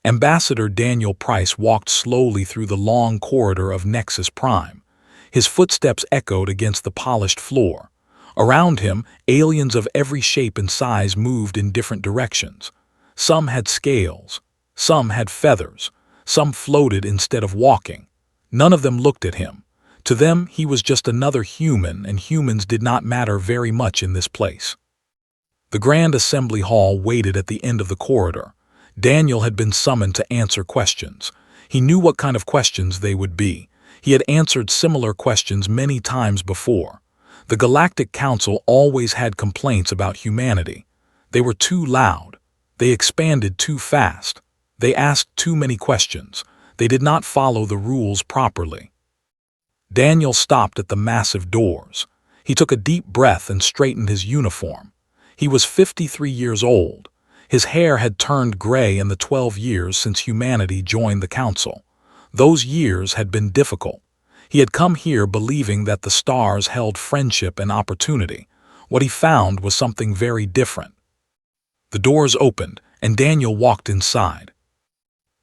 Ambassador Daniel Price walked slowly through the long corridor of Nexus Prime. His footsteps echoed against the polished floor. Around him, aliens of every shape and size moved in different directions. Some had scales, some had feathers, some floated instead of walking. None of them looked at him. To them, he was just another human, and humans did not matter very much in this place. The Grand Assembly Hall waited at the end of the corridor. Daniel had been summoned to answer questions. He knew what kind of questions they would be. He had answered similar questions many times before. The Galactic Council always had complaints about humanity. They were too loud. They expanded too fast. They asked too many questions. They did not follow the rules properly. Daniel stopped at the massive doors. He took a deep breath and straightened his uniform. He was 53 years old. His hair had turned gray in the 12 years since humanity joined the Council. Those years had been difficult. He had come here believing that the stars held friendship and opportunity. What he found was something very different. The doors opened, and Daniel walked inside.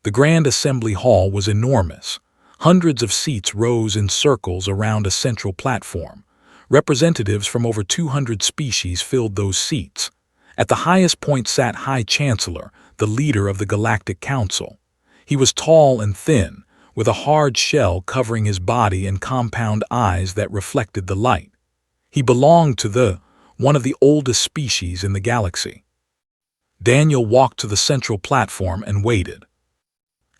The Grand Assembly Hall was enormous. Hundreds of seats rose in circles around a central platform. Representatives from over 200 species filled those seats. At the highest point sat High Chancellor, the leader of the Galactic Council. He was tall and thin, with a hard shell covering his body and compound eyes that reflected the light. He belonged to one of the oldest species in the galaxy. Daniel walked to the central platform and waited.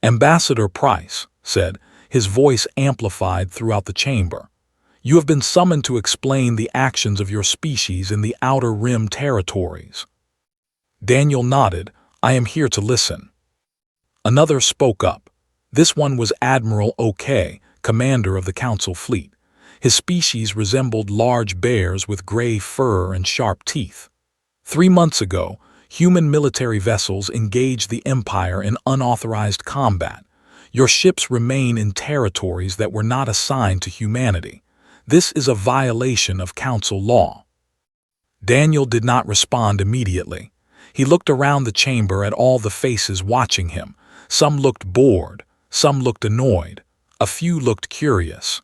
Ambassador Price said, his voice amplified throughout the chamber. You have been summoned to explain the actions of your species in the Outer Rim territories. Daniel nodded. I am here to listen. Another spoke up. This one was Admiral OK, commander of the Council fleet. His species resembled large bears with gray fur and sharp teeth. 3 months ago, human military vessels engaged the Empire in unauthorized combat. Your ships remain in territories that were not assigned to humanity. This is a violation of Council law. Daniel did not respond immediately. He looked around the chamber at all the faces watching him. Some looked bored, some looked annoyed, a few looked curious.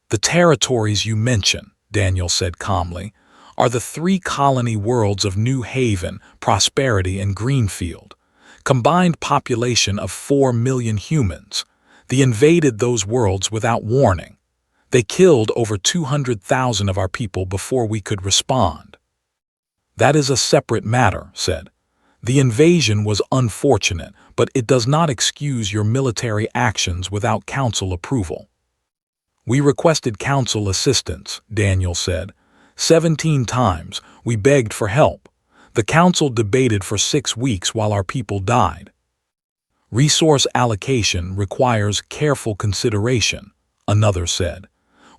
The territories you mention, Daniel said calmly, are the 3 colony worlds of New Haven, Prosperity, and Greenfield. Combined population of 4 million humans. They invaded those worlds without warning. They killed over 200,000 of our people before we could respond. That is a separate matter, said. The invasion was unfortunate, but it does not excuse your military actions without Council approval. We requested Council assistance, Daniel said. 17 times, we begged for help. The Council debated for 6 weeks while our people died. Resource allocation requires careful consideration, another said.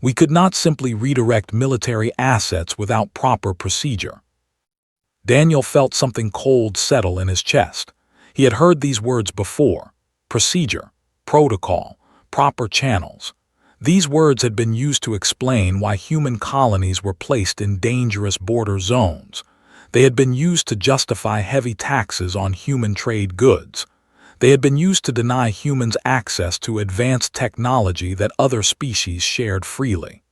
We could not simply redirect military assets without proper procedure. Daniel felt something cold settle in his chest. He had heard these words before. Procedure, protocol, proper channels. These words had been used to explain why human colonies were placed in dangerous border zones. They had been used to justify heavy taxes on human trade goods. They had been used to deny humans access to advanced technology that other species shared freely.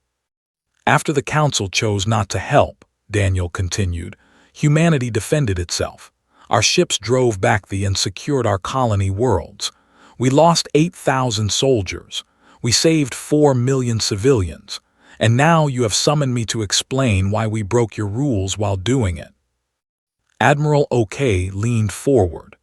After the Council chose not to help, Daniel continued, humanity defended itself. Our ships drove back and secured our colony worlds. We lost 8,000 soldiers. We saved 4 million civilians. And now you have summoned me to explain why we broke your rules while doing it. Admiral OK leaned forward.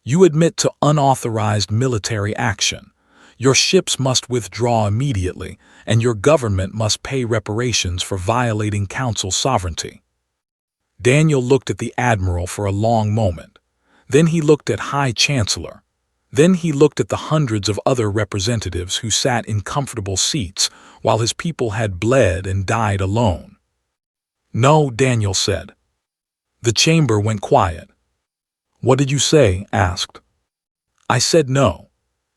You admit to unauthorized military action. Your ships must withdraw immediately, and your government must pay reparations for violating Council sovereignty. Daniel looked at the Admiral for a long moment. Then he looked at High Chancellor. Then he looked at the hundreds of other representatives who sat in comfortable seats while his people had bled and died alone. No, Daniel said. The chamber went quiet. What did you say? Asked. I said no.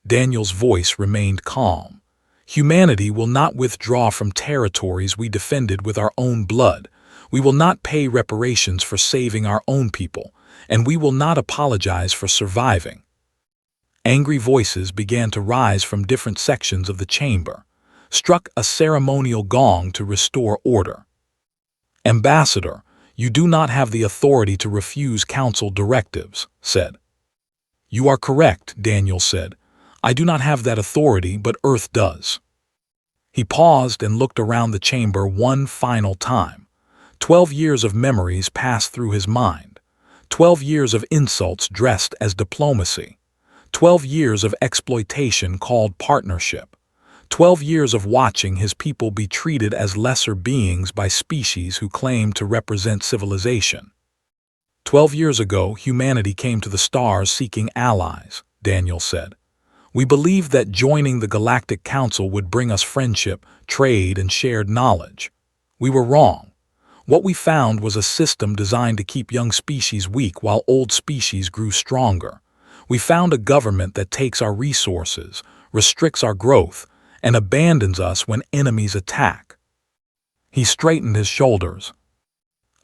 Daniel's voice remained calm. Humanity will not withdraw from territories we defended with our own blood. We will not pay reparations for saving our own people, and we will not apologize for surviving. Angry voices began to rise from different sections of the chamber, struck a ceremonial gong to restore order. "Ambassador, you do not have the authority to refuse council directives," said. "You are correct," Daniel said. "I do not have that authority, but Earth does." He paused and looked around the chamber one final time. 12 years of memories passed through his mind. 12 years of insults dressed as diplomacy. 12 years of exploitation called partnership. 12 years of watching his people be treated as lesser beings by species who claim to represent civilization. 12 years ago, humanity came to the stars seeking allies, Daniel said. We believed that joining the Galactic Council would bring us friendship, trade, and shared knowledge. We were wrong. What we found was a system designed to keep young species weak while old species grew stronger. We found a government that takes our resources, restricts our growth, and abandons us when enemies attack. He straightened his shoulders.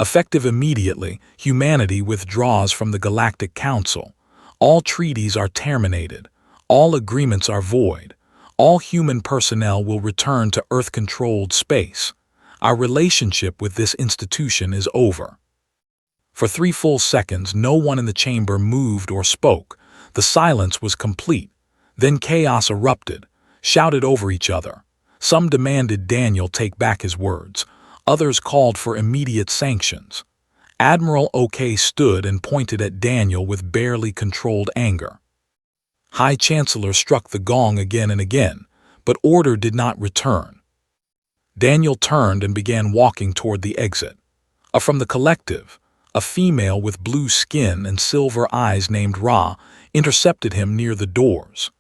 Effective immediately, humanity withdraws from the Galactic Council. All treaties are terminated. All agreements are void. All human personnel will return to Earth-controlled space. Our relationship with this institution is over. For 3 full seconds, no one in the chamber moved or spoke. The silence was complete. Then chaos erupted, shouted over each other. Some demanded Daniel take back his words. Others called for immediate sanctions. Admiral OK stood and pointed at Daniel with barely controlled anger. High Chancellor struck the gong again and again, but order did not return. Daniel turned and began walking toward the exit. From the collective, a female with blue skin and silver eyes named Ra intercepted him near the doors.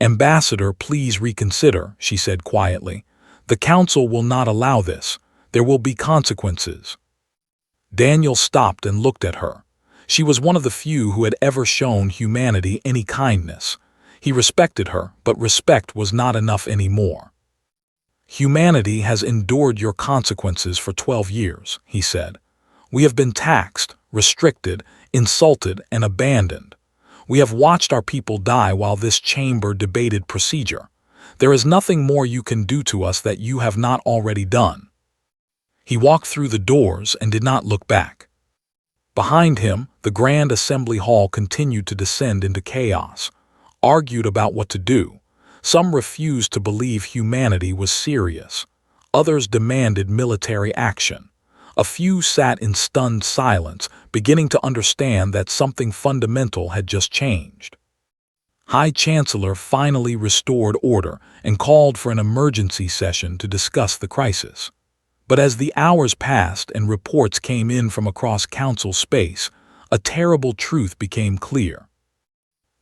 "Ambassador, please reconsider," she said quietly. "The Council will not allow this. There will be consequences." Daniel stopped and looked at her. She was one of the few who had ever shown humanity any kindness. He respected her, but respect was not enough anymore. "Humanity has endured your consequences for 12 years, he said. "We have been taxed, restricted, insulted, and abandoned. We have watched our people die while this chamber debated procedure. There is nothing more you can do to us that you have not already done." He walked through the doors and did not look back. Behind him, the Grand Assembly Hall continued to descend into chaos, argued about what to do. Some refused to believe humanity was serious. Others demanded military action. A few sat in stunned silence, beginning to understand that something fundamental had just changed. High Chancellor finally restored order and called for an emergency session to discuss the crisis. But as the hours passed and reports came in from across Council space, a terrible truth became clear.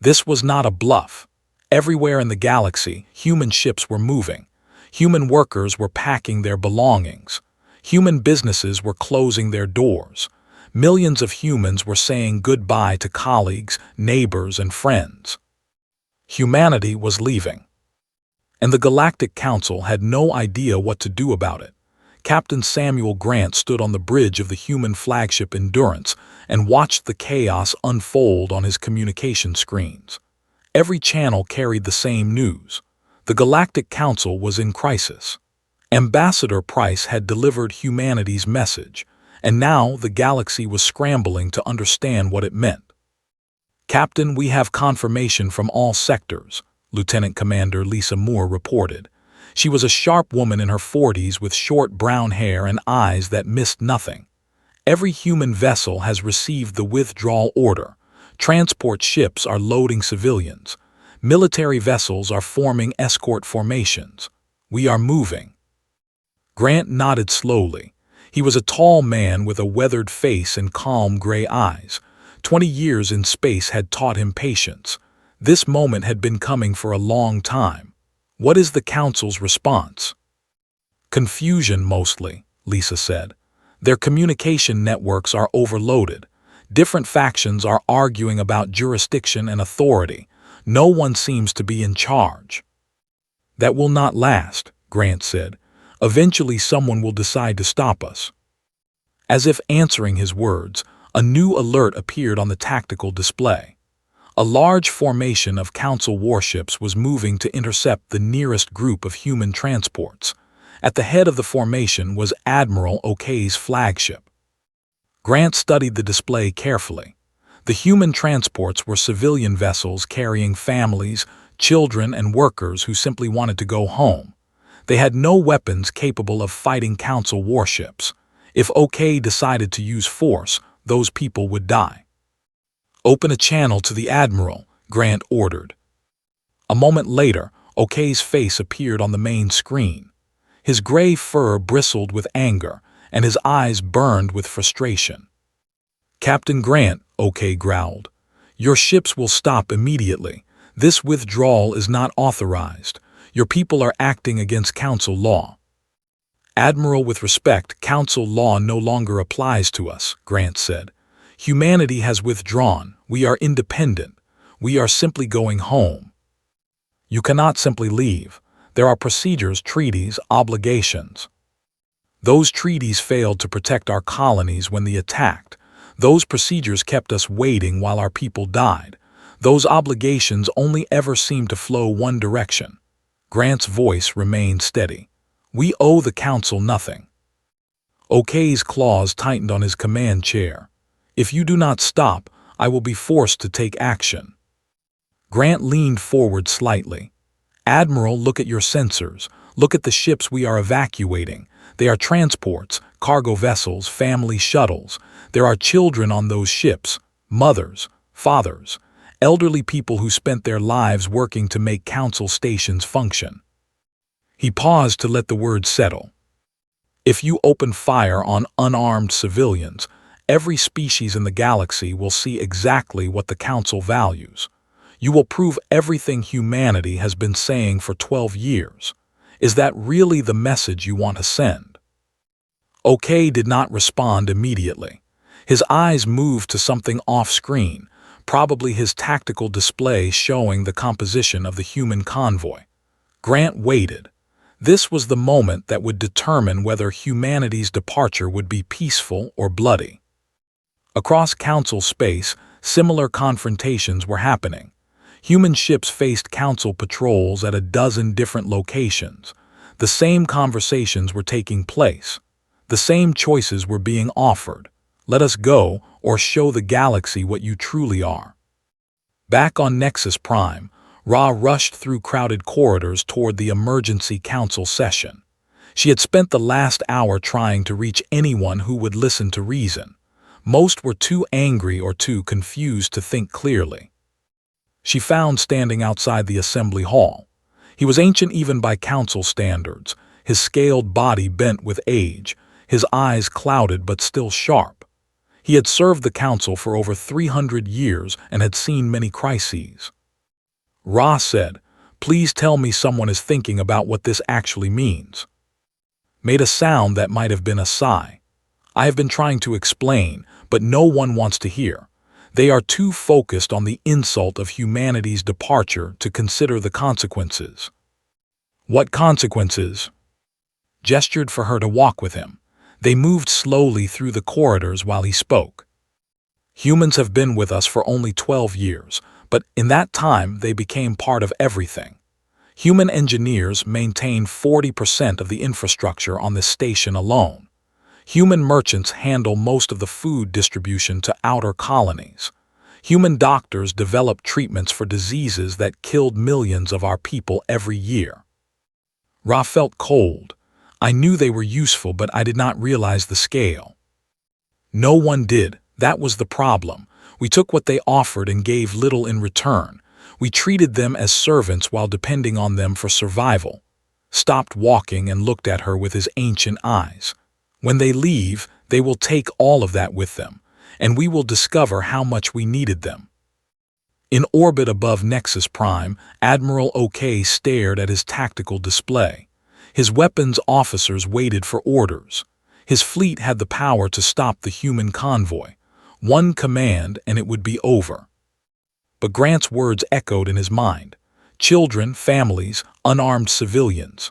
This was not a bluff. Everywhere in the galaxy, human ships were moving. Human workers were packing their belongings. Human businesses were closing their doors. Millions of humans were saying goodbye to colleagues, neighbors, and friends. Humanity was leaving. And the Galactic Council had no idea what to do about it. Captain Samuel Grant stood on the bridge of the human flagship Endurance and watched the chaos unfold on his communication screens. Every channel carried the same news. The Galactic Council was in crisis. Ambassador Price had delivered humanity's message, and now the galaxy was scrambling to understand what it meant. "Captain, we have confirmation from all sectors," Lieutenant Commander Lisa Moore reported. She was a sharp woman in her 40s with short brown hair and eyes that missed nothing. "Every human vessel has received the withdrawal order. Transport ships are loading civilians. Military vessels are forming escort formations. We are moving." Grant nodded slowly. He was a tall man with a weathered face and calm gray eyes. 20 years in space had taught him patience. This moment had been coming for a long time. "What is the Council's response?" "Confusion mostly," Lisa said. "Their communication networks are overloaded. Different factions are arguing about jurisdiction and authority. No one seems to be in charge." "That will not last," Grant said. "Eventually someone will decide to stop us." As if answering his words, a new alert appeared on the tactical display. A large formation of Council warships was moving to intercept the nearest group of human transports. At the head of the formation was Admiral Okay's flagship. Grant studied the display carefully. The human transports were civilian vessels carrying families, children, and workers who simply wanted to go home. They had no weapons capable of fighting Council warships. If OK decided to use force, those people would die. "Open a channel to the Admiral," Grant ordered. A moment later, Okay's face appeared on the main screen. His gray fur bristled with anger, and his eyes burned with frustration. "Captain Grant," OK growled, "your ships will stop immediately. This withdrawal is not authorized. Your people are acting against Council law." "Admiral, with respect, Council law no longer applies to us," Grant said. "Humanity has withdrawn. We are independent. We are simply going home." "You cannot simply leave. There are procedures, treaties, obligations." "Those treaties failed to protect our colonies when they attacked. Those procedures kept us waiting while our people died. Those obligations only ever seemed to flow one direction." Grant's voice remained steady. "We owe the Council nothing." Okay's claws tightened on his command chair. "If you do not stop, I will be forced to take action." Grant leaned forward slightly. "Admiral, look at your sensors. Look at the ships we are evacuating. They are transports, cargo vessels, family shuttles. There are children on those ships, mothers, fathers, elderly people who spent their lives working to make Council stations function." He paused to let the words settle. "If you open fire on unarmed civilians, every species in the galaxy will see exactly what the Council values. You will prove everything humanity has been saying for 12 years. Is that really the message you want to send?" OK did not respond immediately. His eyes moved to something off-screen, probably his tactical display showing the composition of the human convoy. Grant waited. This was the moment that would determine whether humanity's departure would be peaceful or bloody. Across Council space, similar confrontations were happening. Human ships faced Council patrols at a dozen different locations. The same conversations were taking place. The same choices were being offered. Let us go, or show the galaxy what you truly are. Back on Nexus Prime, Ra rushed through crowded corridors toward the emergency Council session. She had spent the last hour trying to reach anyone who would listen to reason. Most were too angry or too confused to think clearly. She found standing outside the assembly hall. He was ancient even by Council standards, his scaled body bent with age, his eyes clouded but still sharp. He had served the Council for over 300 years and had seen many crises. Ra said, "Please tell me someone is thinking about what this actually means." Made a sound that might have been a sigh. "I have been trying to explain, but no one wants to hear. They are too focused on the insult of humanity's departure to consider the consequences." "What consequences?" Gestured for her to walk with him. They moved slowly through the corridors while he spoke. "Humans have been with us for only 12 years, but in that time they became part of everything. Human engineers maintain 40% of the infrastructure on this station alone. Human merchants handle most of the food distribution to outer colonies. Human doctors develop treatments for diseases that killed millions of our people every year." Ra felt cold. "I knew they were useful, but I did not realize the scale." "No one did. That was the problem. We took what they offered and gave little in return. We treated them as servants while depending on them for survival." Stopped walking and looked at her with his ancient eyes. "When they leave, they will take all of that with them, and we will discover how much we needed them." In orbit above Nexus Prime, Admiral OK stared at his tactical display. His weapons officers waited for orders. His fleet had the power to stop the human convoy. One command and it would be over. But Grant's words echoed in his mind. Children, families, unarmed civilians.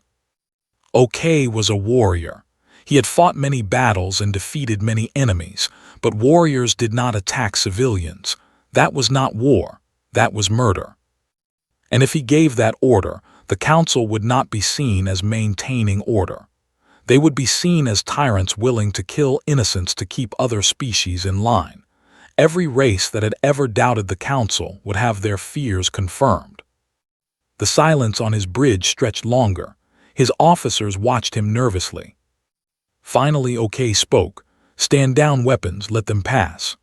OK was a warrior. He had fought many battles and defeated many enemies, but warriors did not attack civilians. That was not war. That was murder. And if he gave that order, the council would not be seen as maintaining order. They would be seen as tyrants willing to kill innocents to keep other species in line. Every race that had ever doubted the council would have their fears confirmed. The silence on his bridge stretched longer. His officers watched him nervously. Finally, OK spoke. "Stand down, weapons, let them pass."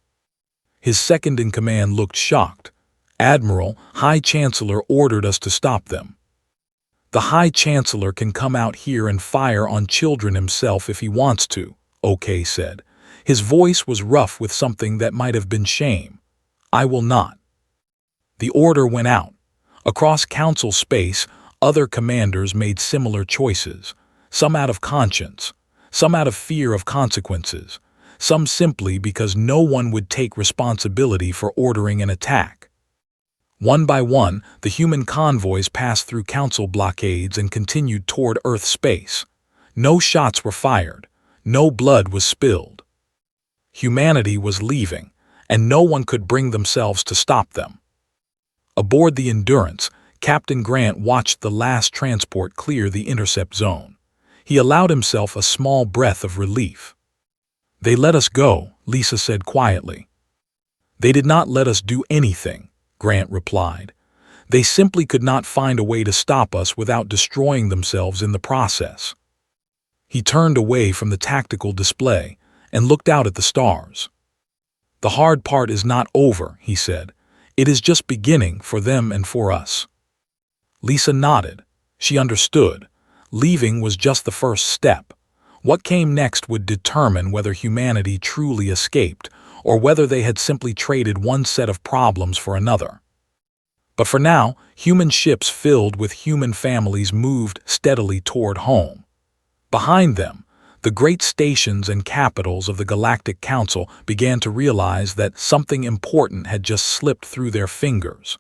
His second-in-command looked shocked. "Admiral, High Chancellor ordered us to stop them." "The High Chancellor can come out here and fire on children himself if he wants to," OK said. His voice was rough with something that might have been shame. "I will not." The order went out. Across council space, other commanders made similar choices, some out of conscience, some out of fear of consequences, some simply because no one would take responsibility for ordering an attack. One by one, the human convoys passed through council blockades and continued toward Earth space. No shots were fired. No blood was spilled. Humanity was leaving, and no one could bring themselves to stop them. Aboard the Endurance, Captain Grant watched the last transport clear the intercept zone. He allowed himself a small breath of relief. "They let us go," Lisa said quietly. "They did not let us do anything," Grant replied. "They simply could not find a way to stop us without destroying themselves in the process." He turned away from the tactical display and looked out at the stars. "The hard part is not over," he said. "It is just beginning for them and for us." Lisa nodded. She understood. Leaving was just the first step. What came next would determine whether humanity truly escaped or whether they had simply traded one set of problems for another. But for now, human ships filled with human families moved steadily toward home. Behind them, the great stations and capitals of the Galactic Council began to realize that something important had just slipped through their fingers.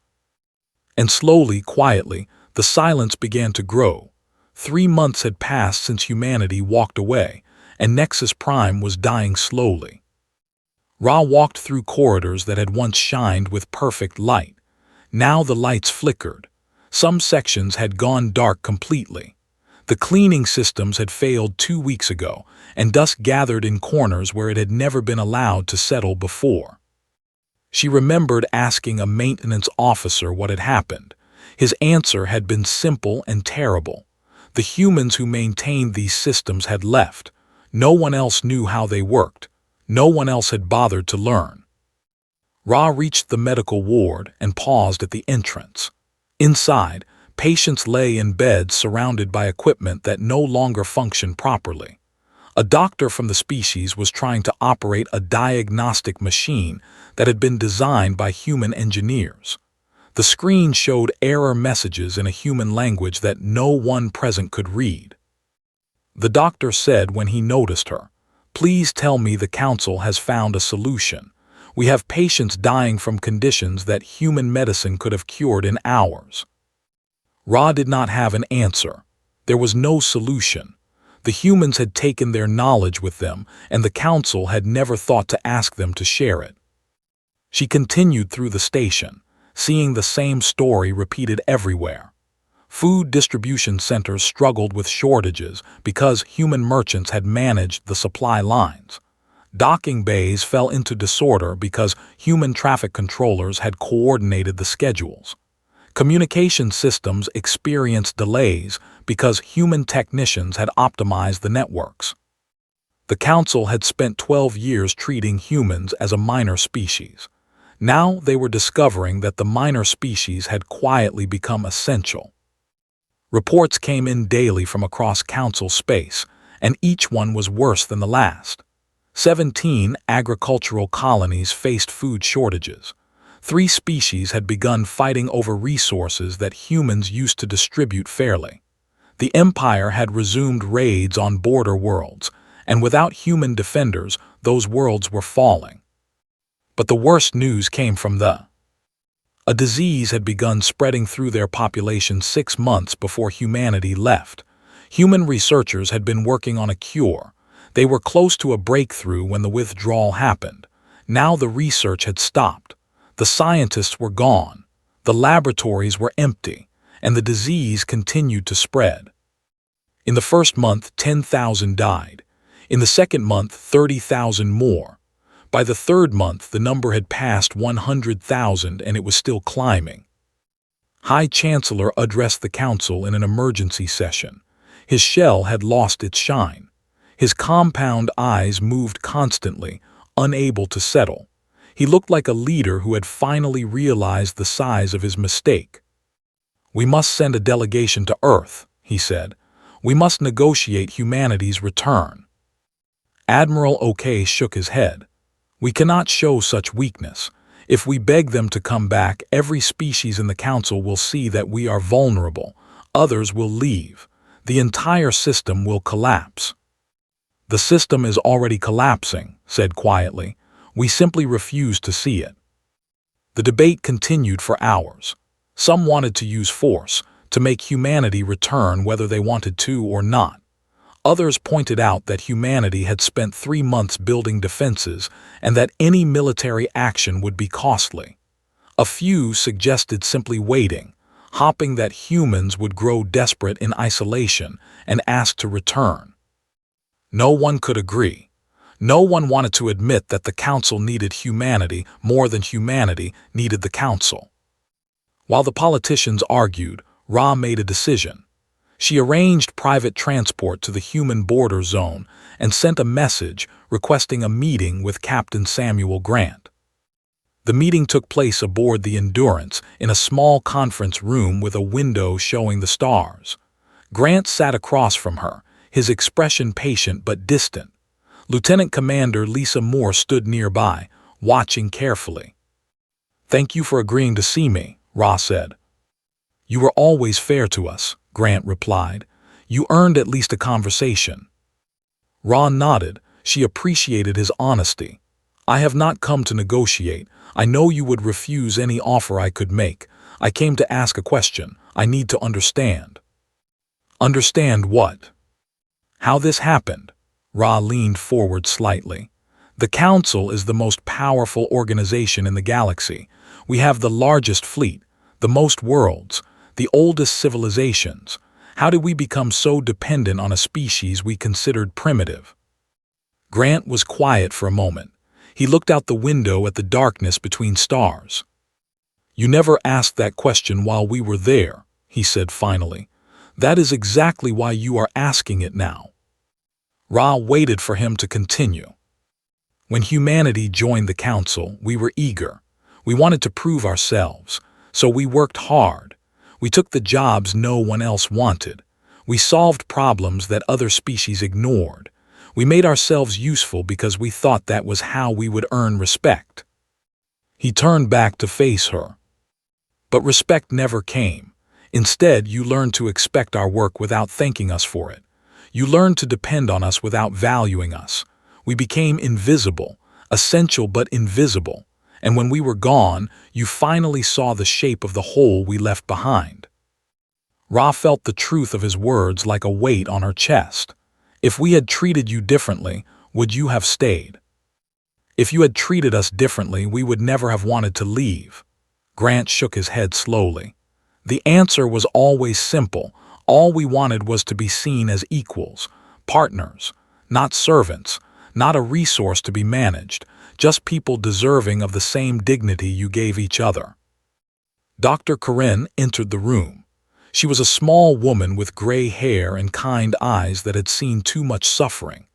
And slowly, quietly, the silence began to grow. 3 months had passed since humanity walked away, and Nexus Prime was dying slowly. Ra walked through corridors that had once shined with perfect light. Now the lights flickered. Some sections had gone dark completely. The cleaning systems had failed 2 weeks ago, and dust gathered in corners where it had never been allowed to settle before. She remembered asking a maintenance officer what had happened. His answer had been simple and terrible. The humans who maintained these systems had left. No one else knew how they worked. No one else had bothered to learn. Ra reached the medical ward and paused at the entrance. Inside, patients lay in beds surrounded by equipment that no longer functioned properly. A doctor from the species was trying to operate a diagnostic machine that had been designed by human engineers. The screen showed error messages in a human language that no one present could read. The doctor said when he noticed her, "Please tell me the council has found a solution. We have patients dying from conditions that human medicine could have cured in hours." Ra did not have an answer. There was no solution. The humans had taken their knowledge with them, and the council had never thought to ask them to share it. She continued through the station, seeing the same story repeated everywhere. Food distribution centers struggled with shortages because human merchants had managed the supply lines. Docking bays fell into disorder because human traffic controllers had coordinated the schedules. Communication systems experienced delays because human technicians had optimized the networks. The council had spent 12 years treating humans as a minor species. Now they were discovering that the minor species had quietly become essential. Reports came in daily from across council space, and each one was worse than the last. 17 agricultural colonies faced food shortages. 3 species had begun fighting over resources that humans used to distribute fairly. The Empire had resumed raids on border worlds, and without human defenders, those worlds were falling. But the worst news came from a disease had begun spreading through their population 6 months before humanity left. Human researchers had been working on a cure. They were close to a breakthrough when the withdrawal happened. Now the research had stopped. The scientists were gone. The laboratories were empty, and the disease continued to spread. In the first month, 10,000 died. In the second month, 30,000 more. By the third month, the number had passed 100,000 and it was still climbing. High Chancellor addressed the council in an emergency session. His shell had lost its shine. His compound eyes moved constantly, unable to settle. He looked like a leader who had finally realized the size of his mistake. "We must send a delegation to Earth," he said. "We must negotiate humanity's return." Admiral O'Kay shook his head. "We cannot show such weakness. If we beg them to come back, every species in the council will see that we are vulnerable. Others will leave. The entire system will collapse." "The system is already collapsing," said quietly. "We simply refuse to see it." The debate continued for hours. Some wanted to use force, to make humanity return whether they wanted to or not. Others pointed out that humanity had spent 3 months building defenses and that any military action would be costly. A few suggested simply waiting, hoping that humans would grow desperate in isolation and ask to return. No one could agree. No one wanted to admit that the council needed humanity more than humanity needed the council. While the politicians argued, Ra made a decision. She arranged private transport to the human border zone and sent a message requesting a meeting with Captain Samuel Grant. The meeting took place aboard the Endurance in a small conference room with a window showing the stars. Grant sat across from her, his expression patient but distant. Lieutenant Commander Lisa Moore stood nearby, watching carefully. "Thank you for agreeing to see me," Ra said. "You were always fair to us," Grant replied. "You earned at least a conversation." Ra nodded. She appreciated his honesty. "I have not come to negotiate. I know you would refuse any offer I could make. I came to ask a question. I need to understand." "Understand what?" "How this happened." Ra leaned forward slightly. "The Council is the most powerful organization in the galaxy. We have the largest fleet, the most worlds, the oldest civilizations. How did we become so dependent on a species we considered primitive?" Grant was quiet for a moment. He looked out the window at the darkness between stars. "You never asked that question while we were there," he said finally. "That is exactly why you are asking it now." Ra waited for him to continue. "When humanity joined the Council, we were eager. We wanted to prove ourselves, so we worked hard. We took the jobs no one else wanted. We solved problems that other species ignored. We made ourselves useful because we thought that was how we would earn respect." He turned back to face her. "But respect never came. Instead, you learned to expect our work without thanking us for it. You learned to depend on us without valuing us. We became invisible, essential but invisible. And when we were gone, you finally saw the shape of the hole we left behind." Ra felt the truth of his words like a weight on her chest. "If we had treated you differently, would you have stayed?" "If you had treated us differently, we would never have wanted to leave." Grant shook his head slowly. "The answer was always simple. All we wanted was to be seen as equals, partners, not servants, not a resource to be managed, just people deserving of the same dignity you gave each other." Dr. Corinne entered the room. She was a small woman with gray hair and kind eyes that had seen too much suffering.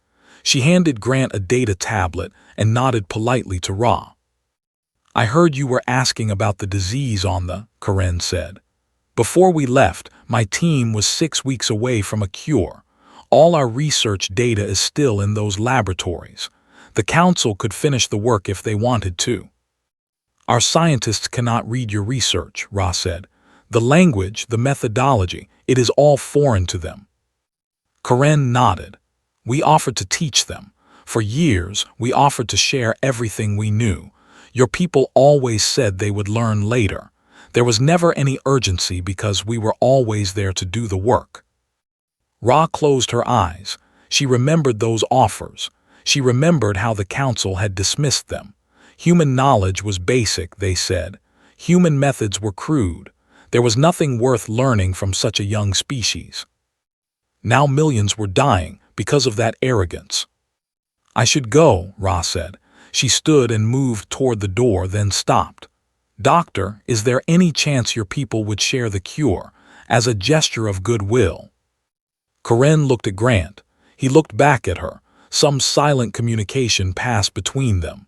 She handed Grant a data tablet and nodded politely to Ra. "I heard you were asking about the disease on the," Corinne said. "Before we left, my team was 6 weeks away from a cure. All our research data is still in those laboratories. The Council could finish the work if they wanted to." "Our scientists cannot read your research," Ra said. "The language, the methodology, it is all foreign to them." Corinne nodded. "We offered to teach them. For years, we offered to share everything we knew. Your people always said they would learn later. There was never any urgency because we were always there to do the work." Ra closed her eyes. She remembered those offers. She remembered how the Council had dismissed them. Human knowledge was basic, they said. Human methods were crude. There was nothing worth learning from such a young species. Now millions were dying because of that arrogance. "I should go," Ra said. She stood and moved toward the door, then stopped. "Doctor, is there any chance your people would share the cure, as a gesture of goodwill?" Karen looked at Grant. He looked back at her. Some silent communication passed between them.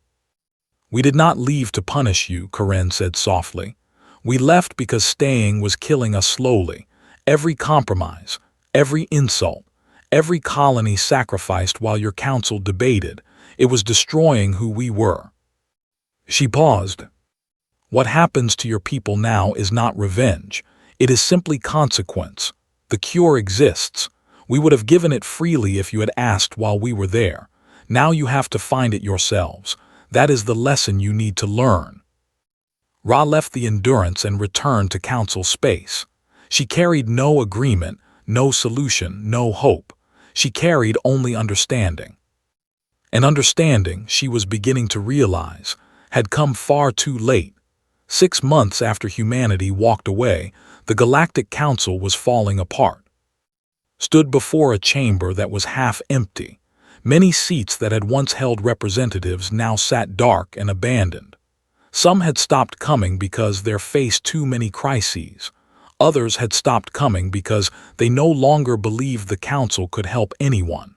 "We did not leave to punish you," Karen said softly. "We left because staying was killing us slowly. Every compromise, every insult, every colony sacrificed while your council debated, it was destroying who we were." She paused. "What happens to your people now is not revenge. It is simply consequence. The cure exists. We would have given it freely if you had asked while we were there. Now you have to find it yourselves. That is the lesson you need to learn." Ra left the Endurance and returned to council space. She carried no agreement, no solution, no hope. She carried only understanding. An understanding, she was beginning to realize, had come far too late. 6 months after humanity walked away, the Galactic Council was falling apart. Stood before a chamber that was half empty. Many seats that had once held representatives now sat dark and abandoned. Some had stopped coming because they faced too many crises. Others had stopped coming because they no longer believed the council could help anyone.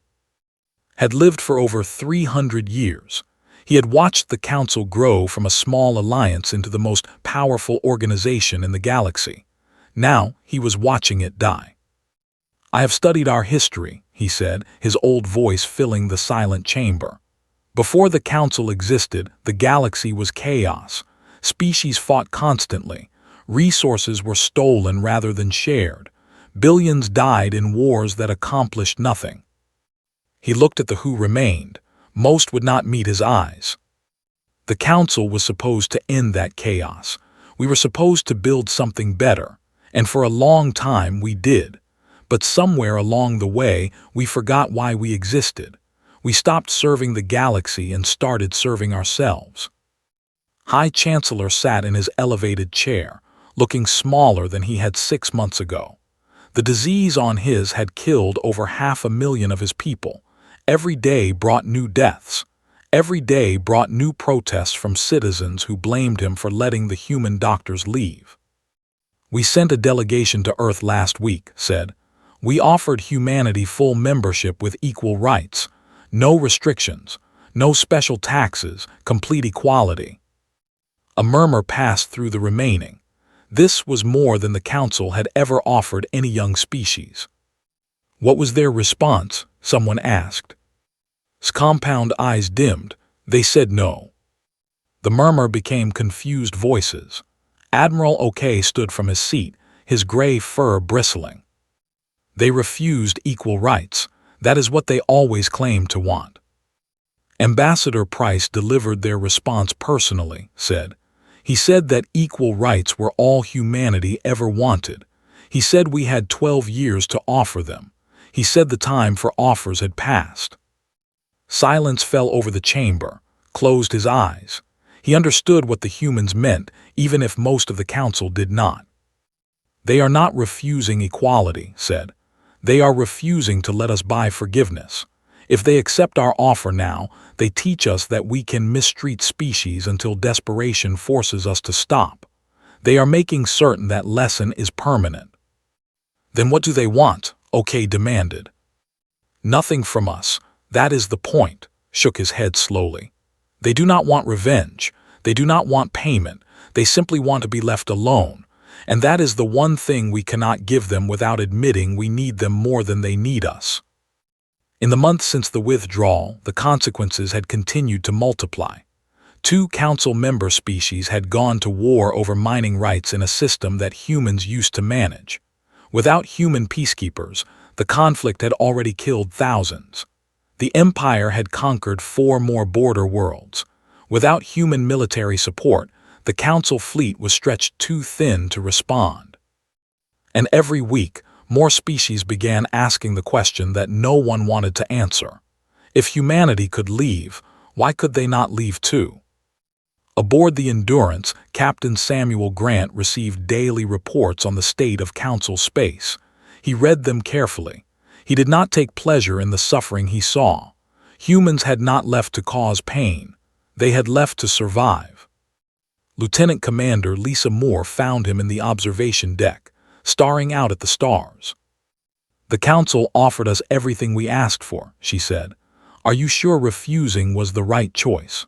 Had lived for over 300 years. He had watched the council grow from a small alliance into the most powerful organization in the galaxy. Now he was watching it die. "I have studied our history," he said, his old voice filling the silent chamber. "Before the council existed, the galaxy was chaos. Species fought constantly. Resources were stolen rather than shared. Billions died in wars that accomplished nothing." He looked at the who remained. Most would not meet his eyes. The council was supposed to end that chaos. We were supposed to build something better, and for a long time we did. But somewhere along the way, we forgot why we existed. We stopped serving the galaxy and started serving ourselves. High Chancellor sat in his elevated chair, looking smaller than he had 6 months ago. The disease on his had killed over 500,000 of his people. Every day brought new deaths. Every day brought new protests from citizens who blamed him for letting the human doctors leave. "We sent a delegation to Earth last week," said. "We offered humanity full membership with equal rights. No restrictions, no special taxes, complete equality." A murmur passed through the remaining. This was more than the council had ever offered any young species. "What was their response?" someone asked. Compound eyes dimmed. They said no. The murmur became confused voices. Admiral OK stood from his seat, his gray fur bristling. "They refused equal rights. That is what they always claimed to want." Ambassador Price delivered their response personally, said. He said that equal rights were all humanity ever wanted. He said we had 12 years to offer them. He said the time for offers had passed. Silence fell over the chamber, closed his eyes. He understood what the humans meant, even if most of the council did not. "They are not refusing equality," said. "They are refusing to let us buy forgiveness. If they accept our offer now, they teach us that we can mistreat species until desperation forces us to stop. They are making certain that lesson is permanent." "Then what do they want?" OK demanded. "Nothing from us. That is the point," shook his head slowly. "They do not want revenge. They do not want payment. They simply want to be left alone. And that is the one thing we cannot give them without admitting we need them more than they need us." In the months since the withdrawal, the consequences had continued to multiply. 2 council member species had gone to war over mining rights in a system that humans used to manage. Without human peacekeepers, the conflict had already killed thousands. The Empire had conquered 4 more border worlds. Without human military support, the Council fleet was stretched too thin to respond. And every week, more species began asking the question that no one wanted to answer. If humanity could leave, why could they not leave too? Aboard the Endurance, Captain Samuel Grant received daily reports on the state of Council space. He read them carefully. He did not take pleasure in the suffering he saw. Humans had not left to cause pain. They had left to survive. Lieutenant Commander Lisa Moore found him in the observation deck, staring out at the stars. "The Council offered us everything we asked for," she said. "Are you sure refusing was the right choice?"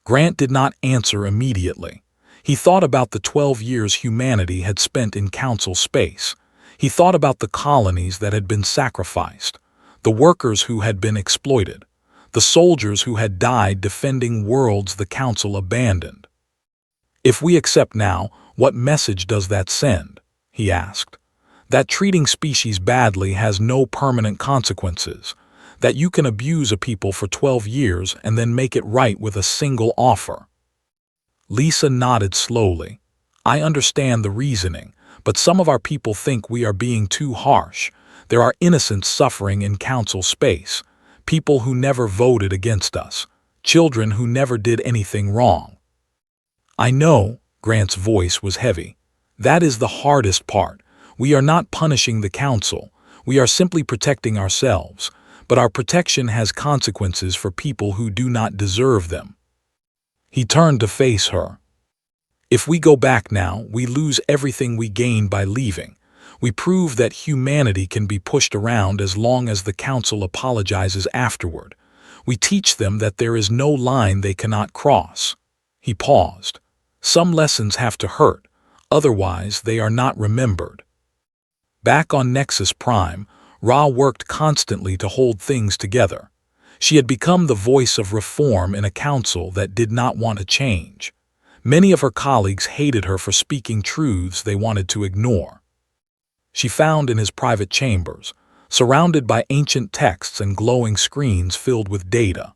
Grant did not answer immediately. He thought about the 12 years humanity had spent in Council space. He thought about the colonies that had been sacrificed, the workers who had been exploited, the soldiers who had died defending worlds the Council abandoned. "If we accept now, what message does that send?" he asked. "That treating species badly has no permanent consequences. That you can abuse a people for 12 years and then make it right with a single offer." Lisa nodded slowly. "I understand the reasoning, but some of our people think we are being too harsh. There are innocents suffering in Council space, people who never voted against us, children who never did anything wrong." "I know," Grant's voice was heavy. "That is the hardest part. We are not punishing the Council. We are simply protecting ourselves. But our protection has consequences for people who do not deserve them." He turned to face her. "If we go back now, we lose everything we gained by leaving. We prove that humanity can be pushed around as long as the Council apologizes afterward. We teach them that there is no line they cannot cross." He paused. "Some lessons have to hurt, otherwise they are not remembered." Back on Nexus Prime, Ra worked constantly to hold things together. She had become the voice of reform in a council that did not want to change. Many of her colleagues hated her for speaking truths they wanted to ignore. She found in his private chambers, surrounded by ancient texts and glowing screens filled with data.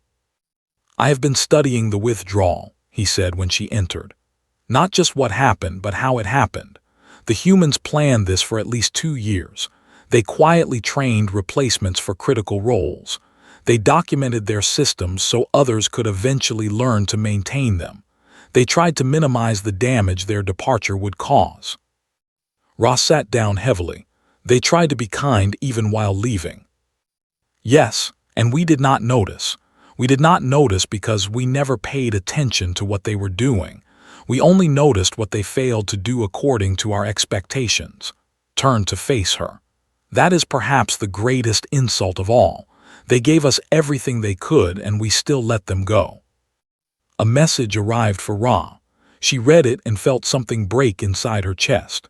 "I have been studying the withdrawal," he said when she entered. "Not just what happened, but how it happened. The humans planned this for at least 2 years. They quietly trained replacements for critical roles. They documented their systems so others could eventually learn to maintain them. They tried to minimize the damage their departure would cause." Ross sat down heavily. "They tried to be kind even while leaving." "Yes, and we did not notice. We did not notice because we never paid attention to what they were doing. We only noticed what they failed to do according to our expectations." Turned to face her. "That is perhaps the greatest insult of all. They gave us everything they could and we still let them go." A message arrived for Ra. She read it and felt something break inside her chest.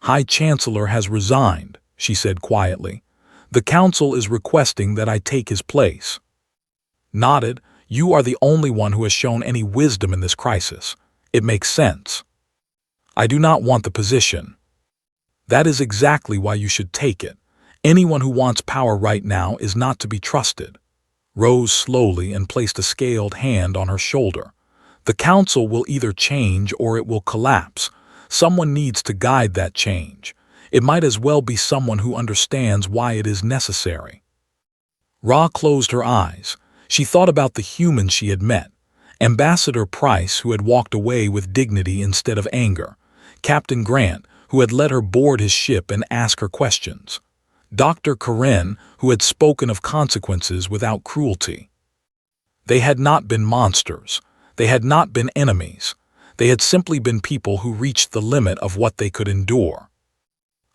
"High Chancellor has resigned," she said quietly. "The Council is requesting that I take his place." Nodded. "You are the only one who has shown any wisdom in this crisis. It makes sense." "I do not want the position." "That is exactly why you should take it. Anyone who wants power right now is not to be trusted." Rose slowly and placed a scaled hand on her shoulder. "The Council will either change or it will collapse. Someone needs to guide that change. It might as well be someone who understands why it is necessary." Ra closed her eyes. She thought about the humans she had met. Ambassador Price, who had walked away with dignity instead of anger. Captain Grant, who had let her board his ship and ask her questions. Dr. Karen, who had spoken of consequences without cruelty. They had not been monsters. They had not been enemies. They had simply been people who reached the limit of what they could endure.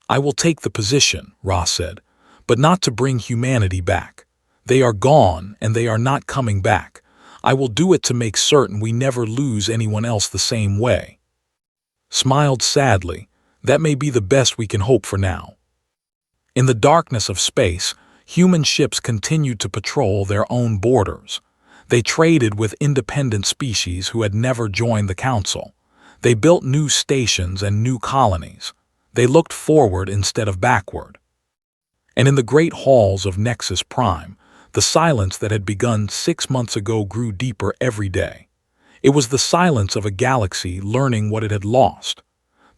"I will take the position," Ra said, "but not to bring humanity back. They are gone and they are not coming back. I will do it to make certain we never lose anyone else the same way." Smiled sadly. "That may be the best we can hope for now." In the darkness of space, human ships continued to patrol their own borders. They traded with independent species who had never joined the Council. They built new stations and new colonies. They looked forward instead of backward. And in the great halls of Nexus Prime, the silence that had begun 6 months ago grew deeper every day. It was the silence of a galaxy learning what it had lost.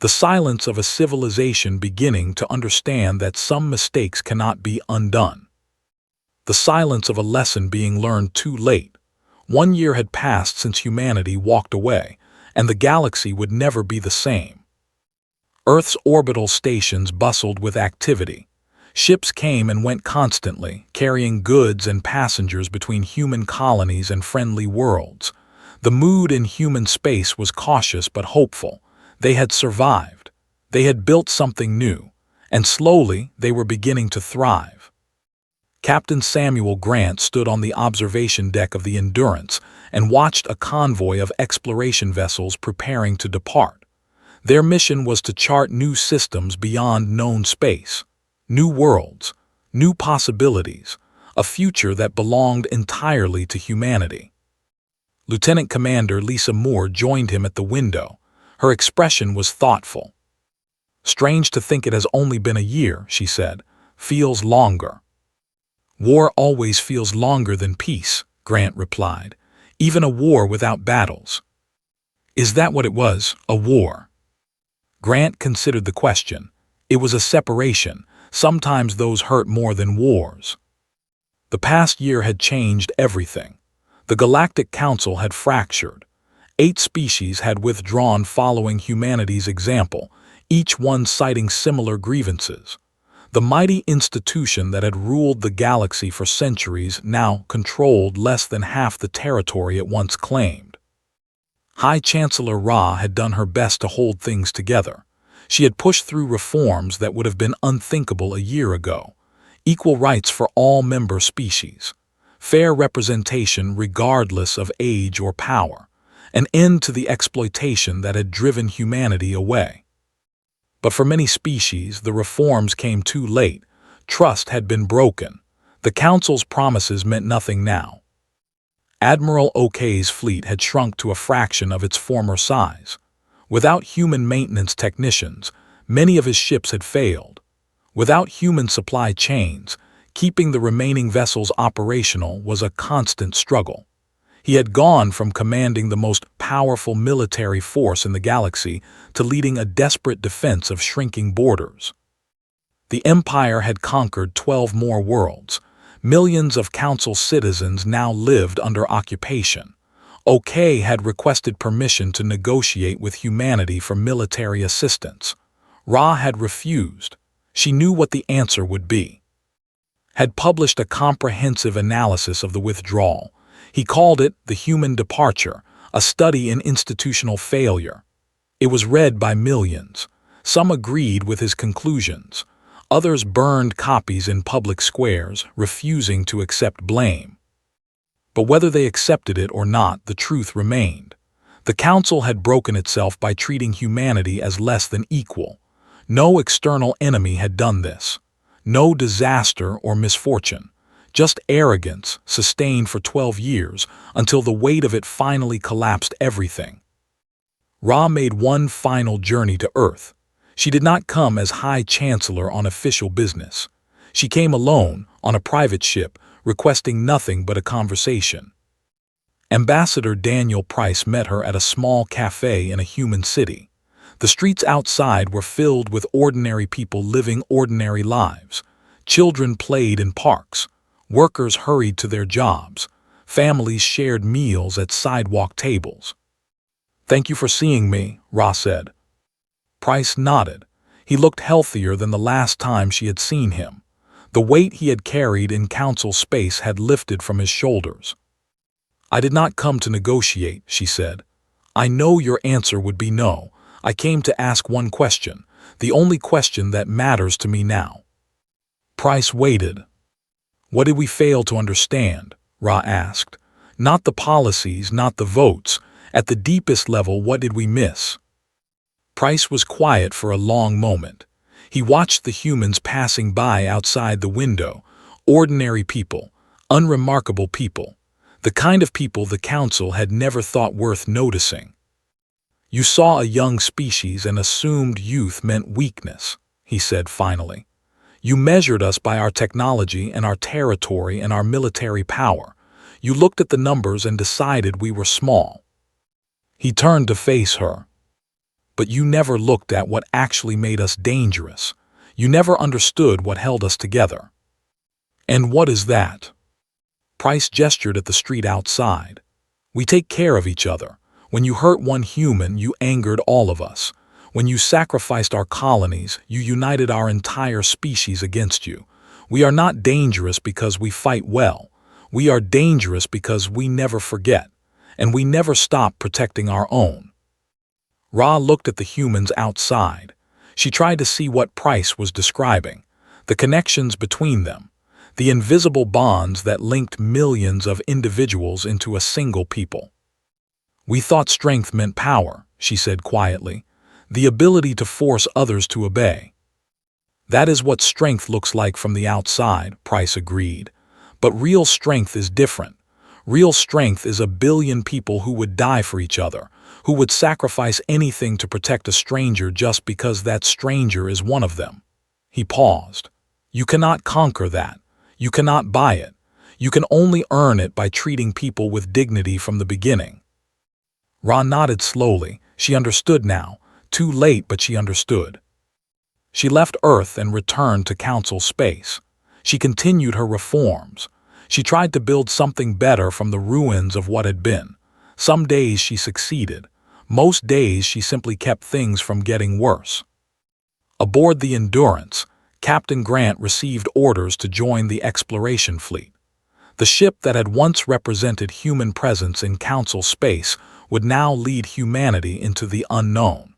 The silence of a civilization beginning to understand that some mistakes cannot be undone. The silence of a lesson being learned too late, 1 year had passed since humanity walked away, and the galaxy would never be the same. Earth's orbital stations bustled with activity. Ships came and went constantly, carrying goods and passengers between human colonies and friendly worlds. The mood in human space was cautious but hopeful. They had survived. They had built something new, and slowly they were beginning to thrive. Captain Samuel Grant stood on the observation deck of the Endurance and watched a convoy of exploration vessels preparing to depart. Their mission was to chart new systems beyond known space, new worlds, new possibilities, a future that belonged entirely to humanity. Lieutenant Commander Lisa Moore joined him at the window. Her expression was thoughtful. "Strange to think it has only been a year," she said. "Feels longer." "War always feels longer than peace," Grant replied. "Even a war without battles." "Is that what it was, a war?" Grant considered the question. It was a separation. Sometimes those hurt more than wars. The past year had changed everything. The Galactic Council had fractured. 8 species had withdrawn following humanity's example, each one citing similar grievances. The mighty institution that had ruled the galaxy for centuries now controlled less than half the territory it once claimed. High Chancellor Ra had done her best to hold things together. She had pushed through reforms that would have been unthinkable a year ago. Equal rights for all member species. Fair representation regardless of age or power. An end to the exploitation that had driven humanity away. But for many species, the reforms came too late. Trust had been broken. The Council's promises meant nothing now. Admiral Okay's fleet had shrunk to a fraction of its former size. Without human maintenance technicians, many of his ships had failed. Without human supply chains, keeping the remaining vessels operational was a constant struggle. He had gone from commanding the most powerful military force in the galaxy to leading a desperate defense of shrinking borders. The Empire had conquered 12 more worlds. Millions of Council citizens now lived under occupation. Okay had requested permission to negotiate with humanity for military assistance. Ra had refused. She knew what the answer would be. Had published a comprehensive analysis of the withdrawal. He called it The Human Departure, a study in institutional failure. It was read by millions. Some agreed with his conclusions. Others burned copies in public squares, refusing to accept blame. But whether they accepted it or not, the truth remained. The Council had broken itself by treating humanity as less than equal. No external enemy had done this. No disaster or misfortune. Just arrogance, sustained for 12 years, until the weight of it finally collapsed everything. Ra made one final journey to Earth. She did not come as High Chancellor on official business. She came alone, on a private ship, requesting nothing but a conversation. Ambassador Daniel Price met her at a small cafe in a human city. The streets outside were filled with ordinary people living ordinary lives. Children played in parks. Workers hurried to their jobs. Families shared meals at sidewalk tables. "Thank you for seeing me," Ra said. Price nodded. He looked healthier than the last time she had seen him. The weight he had carried in Council space had lifted from his shoulders. "I did not come to negotiate," she said. "I know your answer would be no. I came to ask one question, the only question that matters to me now." Price waited. "What did we fail to understand?" Ra asked. "Not the policies, not the votes. At the deepest level, what did we miss?" Price was quiet for a long moment. He watched the humans passing by outside the window. Ordinary people, unremarkable people. The kind of people the Council had never thought worth noticing. "You saw a young species and assumed youth meant weakness," he said finally. "You measured us by our technology and our territory and our military power. You looked at the numbers and decided we were small." He turned to face her. "But you never looked at what actually made us dangerous. You never understood what held us together." "And what is that?" Price gestured at the street outside. We take care of each other. When you hurt one human, you angered all of us. When you sacrificed our colonies, you united our entire species against you. We are not dangerous because we fight well. We are dangerous because we never forget, and we never stop protecting our own. Ra looked at the humans outside. She tried to see what Price was describing, the connections between them, the invisible bonds that linked millions of individuals into a single people. We thought strength meant power, she said quietly, the ability to force others to obey. That is what strength looks like from the outside, Price agreed. But real strength is different. Real strength is a billion people who would die for each other, who would sacrifice anything to protect a stranger just because that stranger is one of them. He paused. You cannot conquer that. You cannot buy it. You can only earn it by treating people with dignity from the beginning. Ra nodded slowly. She understood now. Too late, but she understood. She left Earth and returned to Council space. She continued her reforms. She tried to build something better from the ruins of what had been. Some days she succeeded. Most days she simply kept things from getting worse. Aboard the Endurance, Captain Grant received orders to join the exploration fleet. The ship that had once represented human presence in Council space would now lead humanity into the unknown.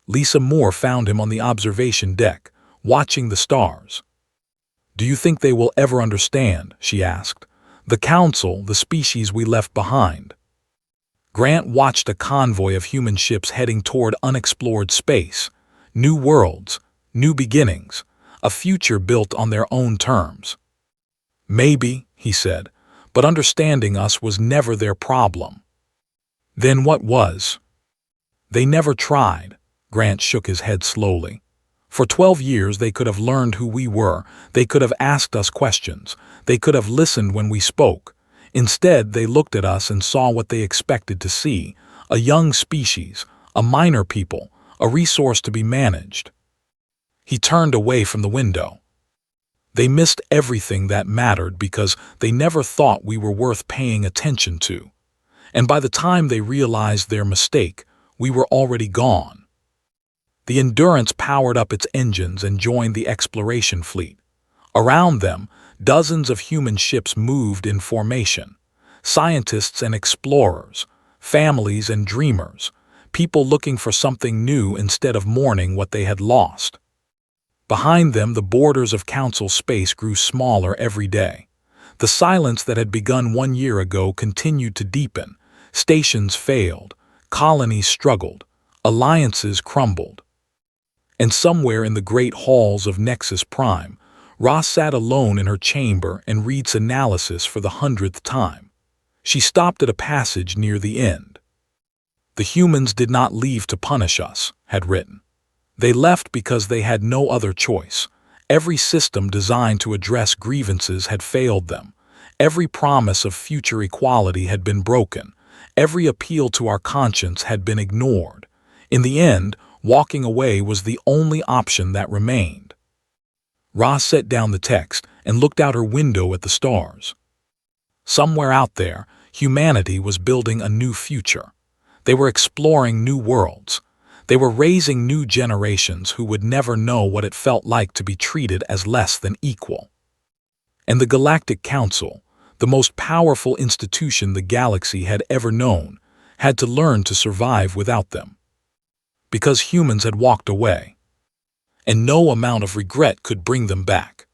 Lisa Moore found him on the observation deck, watching the stars. Do you think they will ever understand, she asked, the Council, the species we left behind? Grant watched a convoy of human ships heading toward unexplored space, new worlds, new beginnings, a future built on their own terms. Maybe, he said, but understanding us was never their problem. Then what was? They never tried. Grant shook his head slowly. For 12 years they could have learned who we were, they could have asked us questions, they could have listened when we spoke. Instead, they looked at us and saw what they expected to see, a young species, a minor people, a resource to be managed. He turned away from the window. They missed everything that mattered because they never thought we were worth paying attention to. And by the time they realized their mistake, we were already gone. The Endurance powered up its engines and joined the exploration fleet. Around them, dozens of human ships moved in formation. Scientists and explorers, families and dreamers, people looking for something new instead of mourning what they had lost. Behind them, the borders of Council space grew smaller every day. The silence that had begun 1 year ago continued to deepen. Stations failed, colonies struggled, alliances crumbled. And somewhere in the great halls of Nexus Prime, Ra sat alone in her chamber and reads analysis for the 100th time. She stopped at a passage near the end. The humans did not leave to punish us, had written. They left because they had no other choice. Every system designed to address grievances had failed them. Every promise of future equality had been broken. Every appeal to our conscience had been ignored. In the end, walking away was the only option that remained. Ra set down the text and looked out her window at the stars. Somewhere out there, humanity was building a new future. They were exploring new worlds. They were raising new generations who would never know what it felt like to be treated as less than equal. And the Galactic Council, the most powerful institution the galaxy had ever known, had to learn to survive without them. Because humans had walked away. And no amount of regret could bring them back.